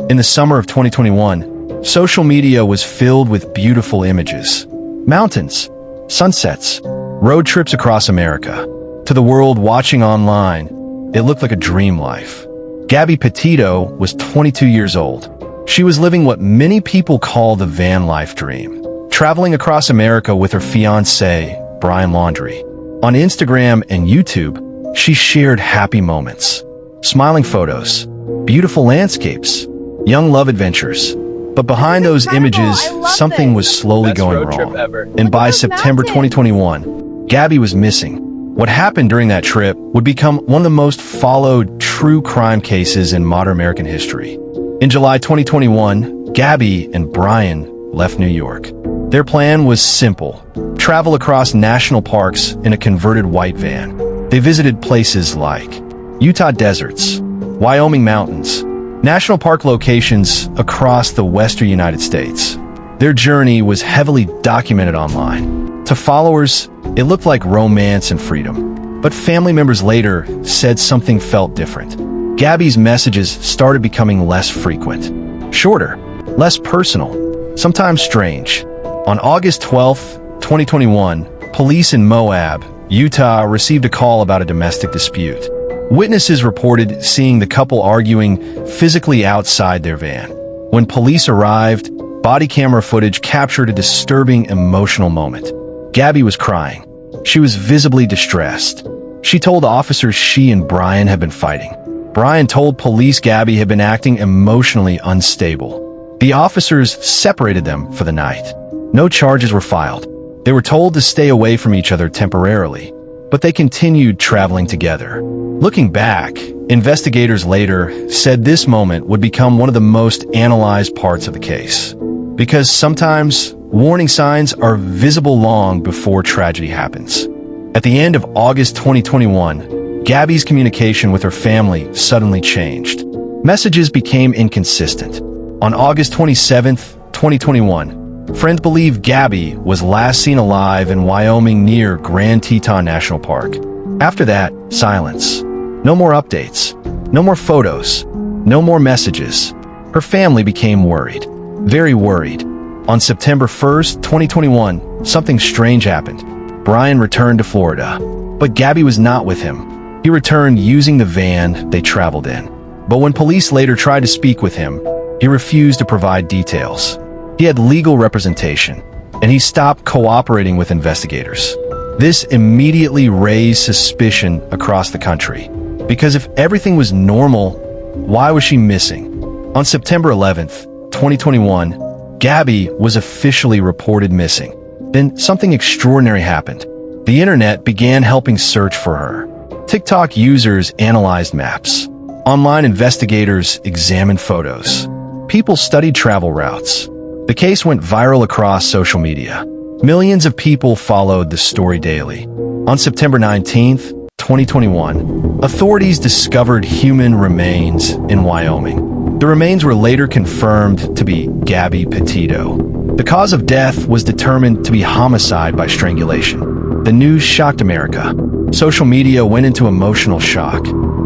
In the summer of 2021, social media was filled with beautiful images. Mountains, sunsets, road trips across America. To the world watching online, it looked like a dream life. Gabby Petito was 22 years old. She was living what many people call the van life dream, traveling across America with her fiancé, Brian Laundrie. On Instagram and YouTube, she shared happy moments, smiling photos, beautiful landscapes, young love adventures. But behind those images, something was slowly going wrong. And by September 2021, Gabby was missing. What happened during that trip would become one of the most followed true crime cases in modern American history. In July 2021, Gabby and Brian left New York. Their plan was simple: travel across national parks in a converted white van. They visited places like Utah deserts, Wyoming mountains, national park locations across the western United States. Their journey was heavily documented online. To followers, it looked like romance and freedom. But family members later said something felt different. Gabby's messages started becoming less frequent, shorter, less personal, sometimes strange. On August 12, 2021, police in Moab, Utah, received a call about a domestic dispute. Witnesses reported seeing the couple arguing physically outside their van. When police arrived, body camera footage captured a disturbing emotional moment. Gabby was crying. She was visibly distressed. She told officers she and Brian had been fighting. Brian told police Gabby had been acting emotionally unstable. The officers separated them for the night. No charges were filed. They were told to stay away from each other temporarily, but they continued traveling together. Looking back, investigators later said this moment would become one of the most analyzed parts of the case. Because sometimes warning signs are visible long before tragedy happens. At the end of August 2021, Gabby's communication with her family suddenly changed. Messages became inconsistent. On August 27, 2021, friends believe Gabby was last seen alive in Wyoming near Grand Teton National Park. After that, silence. No more updates. No more photos. No more messages. Her family became worried. Very worried. On September 1st, 2021, something strange happened. Brian returned to Florida, but Gabby was not with him. He returned using the van they traveled in. But when police later tried to speak with him, he refused to provide details. He had legal representation, and he stopped cooperating with investigators. This immediately raised suspicion across the country. Because if everything was normal, why was she missing? On September 11th, 2021, Gabby was officially reported missing. Then something extraordinary happened. The internet began helping search for her. TikTok users analyzed maps. Online investigators examined photos. People studied travel routes. The case went viral across social media. Millions of people followed the story daily. On September 19th, 2021, authorities discovered human remains in Wyoming. The remains were later confirmed to be Gabby Petito. The cause of death was determined to be homicide by strangulation. The news shocked America. Social media went into emotional shock.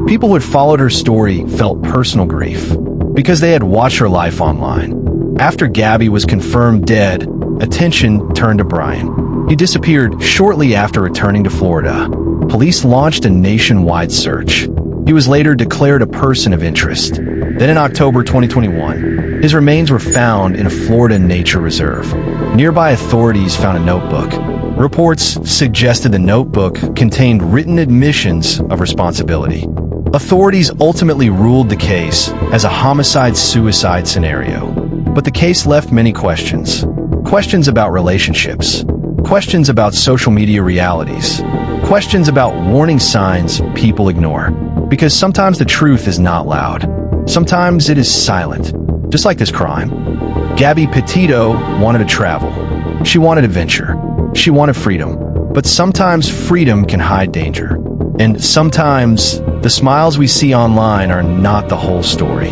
People who had followed her story felt personal grief because they had watched her life online. After Gabby was confirmed dead, attention turned to Brian. He disappeared shortly after returning to Florida. Police launched a nationwide search. He was later declared a person of interest. Then in October 2021, his remains were found in a Florida nature reserve. Nearby authorities found a notebook. Reports suggested the notebook contained written admissions of responsibility. Authorities ultimately ruled the case as a homicide-suicide scenario. But the case left many questions. Questions about relationships. Questions about social media realities. Questions about warning signs people ignore. Because sometimes the truth is not loud. Sometimes it is silent. Just like this crime. Gabby Petito wanted to travel. She wanted adventure. She wanted freedom. But sometimes freedom can hide danger. And sometimes the smiles we see online are not the whole story.